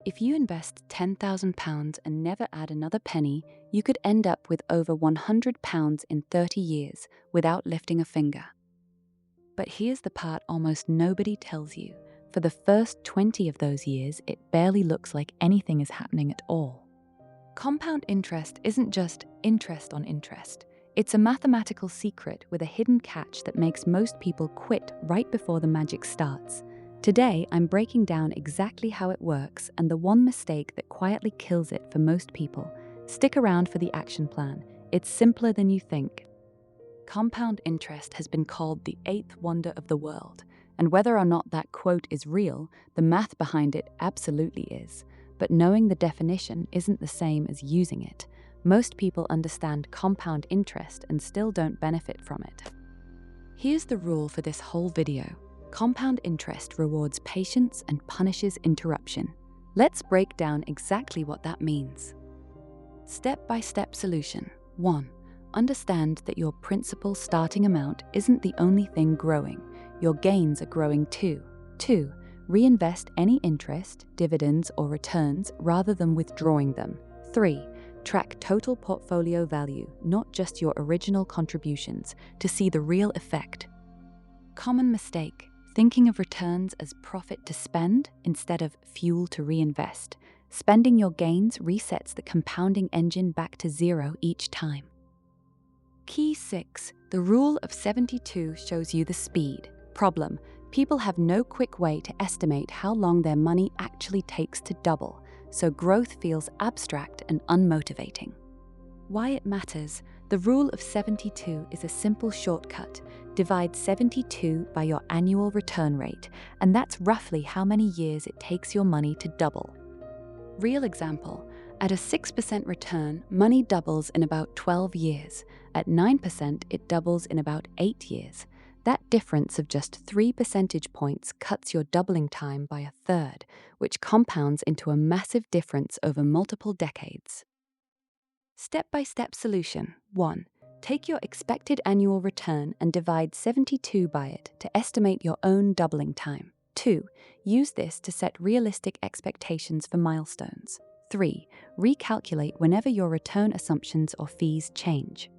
If you invest £10,000 and never add another penny, you could end up with over £100 in 30 years without lifting a finger. But here's the part almost nobody tells you. For the first 20 of those years, it barely looks like anything is happening at all. Compound interest isn't just interest on interest. It's a mathematical secret with a hidden catch that makes most people quit right before the magic starts. Today, I'm breaking down exactly how it works and the one mistake that quietly kills it for most people. Stick around for the action plan. It's simpler than you think. Compound interest has been called the eighth wonder of the world, and whether or not that quote is real, the math behind it absolutely is. But knowing the definition isn't the same as using it. Most people understand compound interest and still don't benefit from it. Here's the rule for this whole video. Compound interest rewards patience and punishes interruption. Let's break down exactly what that means. Step-by-step solution. 1. Understand that your principal starting amount isn't the only thing growing. Your gains are growing too. 2. Reinvest any interest, dividends, or returns rather than withdrawing them. 3. Track total portfolio value, not just your original contributions, to see the real effect. Common mistake: thinking of returns as profit to spend instead of fuel to reinvest. Spending your gains resets the compounding engine back to zero each time. Key 6. The rule of 72 shows you the speed. Problem: people have no quick way to estimate how long their money actually takes to double, so growth feels abstract and unmotivating. Why it matters: the rule of 72 is a simple shortcut. Divide 72 by your annual return rate, and that's roughly how many years it takes your money to double. Real example: at a 6% return, money doubles in about 12 years. At 9%, it doubles in about 8 years. That difference of just 3 percentage points cuts your doubling time by a third, which compounds into a massive difference over multiple decades. Step-by-step solution. 1. Take your expected annual return and divide 72 by it to estimate your own doubling time. 2. Use this to set realistic expectations for milestones. 3. Recalculate whenever your return assumptions or fees change.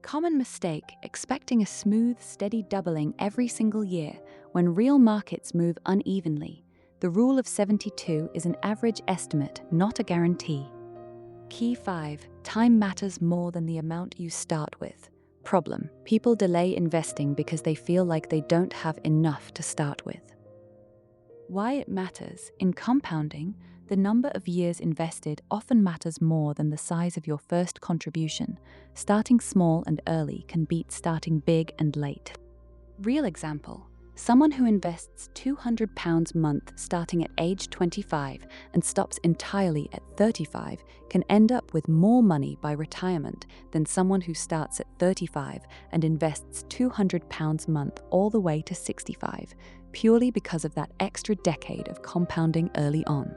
Common mistake: expecting a smooth, steady doubling every single year when real markets move unevenly. The rule of 72 is an average estimate, not a guarantee. Key 5. Time matters more than the amount you start with. Problem: people delay investing because they feel like they don't have enough to start with. Why it matters: in compounding, the number of years invested often matters more than the size of your first contribution. Starting small and early can beat starting big and late. Real example: someone who invests £200 a month starting at age 25 and stops entirely at 35 can end up with more money by retirement than someone who starts at 35 and invests £200 a month all the way to 65, purely because of that extra decade of compounding early on.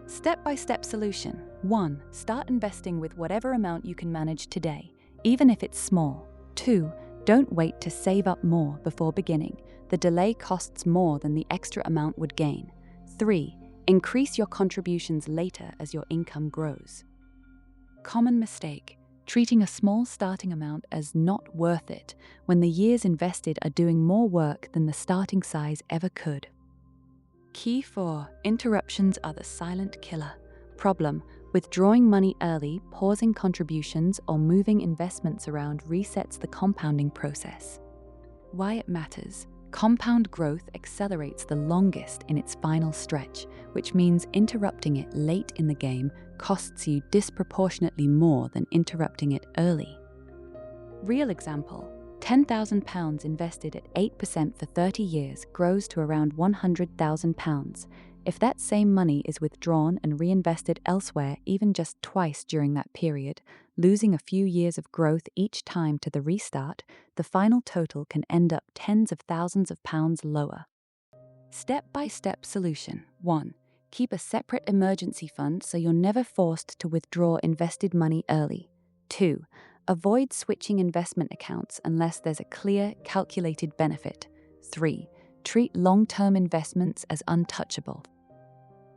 Step-by-step solution. 1. Start investing with whatever amount you can manage today, even if it's small. 2. Don't wait to save up more before beginning. The delay costs more than the extra amount would gain. 3. Increase your contributions later as your income grows. Common mistake: treating a small starting amount as not worth it when the years invested are doing more work than the starting size ever could. Key 4. Interruptions are the silent killer. Problem: withdrawing money early, pausing contributions, or moving investments around resets the compounding process. Why it matters: compound growth accelerates the longest in its final stretch, which means interrupting it late in the game costs you disproportionately more than interrupting it early. Real example: £10,000 invested at 8% for 30 years grows to around £100,000. If that same money is withdrawn and reinvested elsewhere even just twice during that period, losing a few years of growth each time to the restart, the final total can end up tens of thousands of pounds lower. Step-by-step solution. 1. Keep a separate emergency fund so you're never forced to withdraw invested money early. 2. Avoid switching investment accounts unless there's a clear, calculated benefit. 3. Treat long-term investments as untouchable.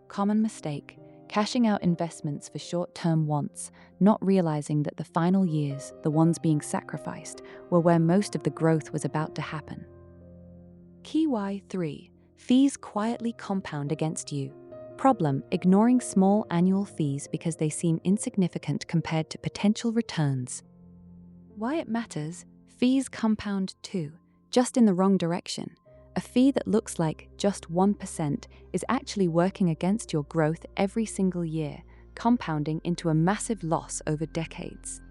Common mistake: cashing out investments for short-term wants, not realizing that the final years, the ones being sacrificed, were where most of the growth was about to happen. Key why 3. Fees quietly compound against you. Problem: ignoring small annual fees because they seem insignificant compared to potential returns. Why it matters: fees compound too, just in the wrong direction. A fee that looks like just 1% is actually working against your growth every single year, compounding into a massive loss over decades.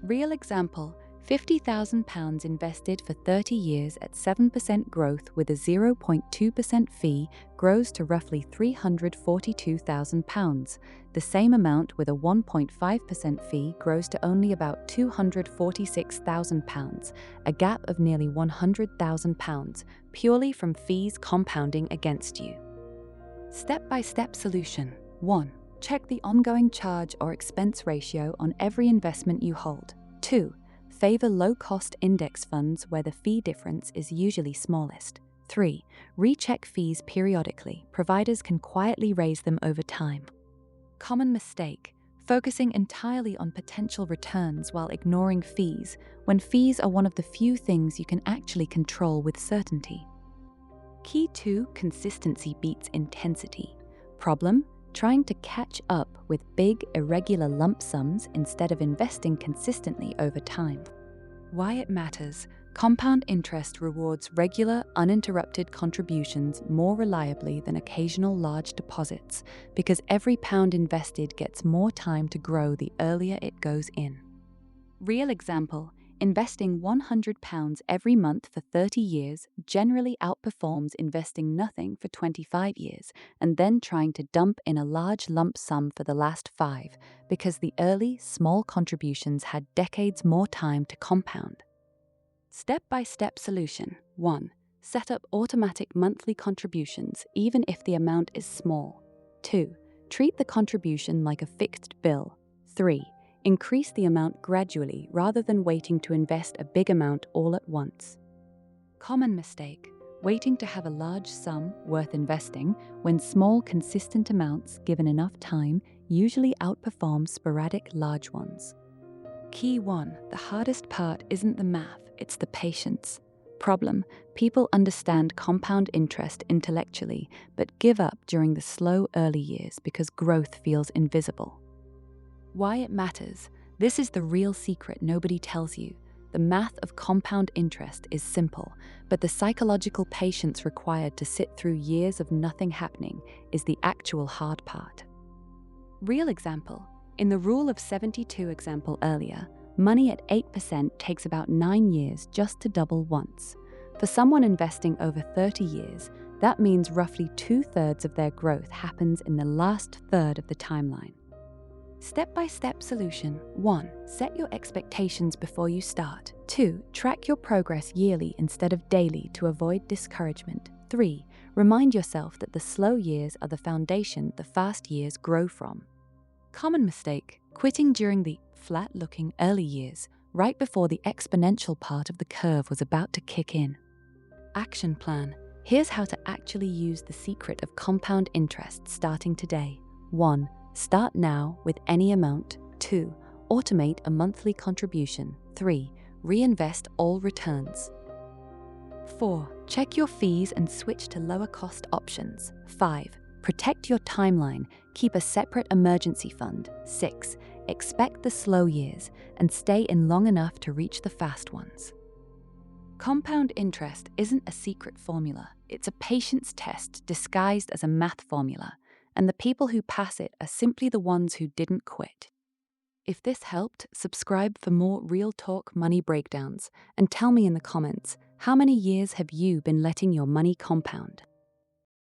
Real example: £50,000 invested for 30 years at 7% growth with a 0.2% fee grows to roughly £342,000. The same amount with a 1.5% fee grows to only about £246,000, a gap of nearly £100,000, purely from fees compounding against you. Step-by-step solution. 1. Check the ongoing charge or expense ratio on every investment you hold. 2. Favor low-cost index funds where the fee difference is usually smallest. 3. Recheck fees periodically. Providers can quietly raise them over time. Common mistake: focusing entirely on potential returns while ignoring fees, when fees are one of the few things you can actually control with certainty. Key 2: consistency beats intensity. Problem: trying to catch up with big, irregular lump sums instead of investing consistently over time. Why it matters: compound interest rewards regular, uninterrupted contributions more reliably than occasional large deposits, because every pound invested gets more time to grow the earlier it goes in. Real example: investing £100 every month for 30 years generally outperforms investing nothing for 25 years and then trying to dump in a large lump sum for the last 5, because the early, small contributions had decades more time to compound. Step-by-step solution. 1. Set up automatic monthly contributions, even if the amount is small. 2. Treat the contribution like a fixed bill. 3. Increase the amount gradually rather than waiting to invest a big amount all at once. Common mistake: waiting to have a large sum worth investing when small, consistent amounts given enough time usually outperform sporadic large ones. Key 1: the hardest part isn't the math, it's the patience. Problem: people understand compound interest intellectually but give up during the slow early years because growth feels invisible. Why it matters: this is the real secret nobody tells you. The math of compound interest is simple, but the psychological patience required to sit through years of nothing happening is the actual hard part. Real example: in the Rule of 72 example earlier, money at 8% takes about 9 years just to double once. For someone investing over 30 years, that means roughly 2/3 of their growth happens in the last third of the timeline. Step-by-step solution. 1. Set your expectations before you start. 2. Track your progress yearly instead of daily to avoid discouragement. 3. Remind yourself that the slow years are the foundation the fast years grow from. Common mistake: quitting during the flat-looking early years, right before the exponential part of the curve was about to kick in. Action plan. Here's how to actually use the secret of compound interest starting today. 1. Start now with any amount. 2. Automate a monthly contribution. 3. Reinvest all returns. 4. Check your fees and switch to lower-cost options. 5. Protect your timeline. Keep a separate emergency fund. 6. Expect the slow years and stay in long enough to reach the fast ones. Compound interest isn't a secret formula. It's a patience test disguised as a math formula, and the people who pass it are simply the ones who didn't quit. If this helped, subscribe for more real talk money breakdowns and tell me in the comments, how many years have you been letting your money compound?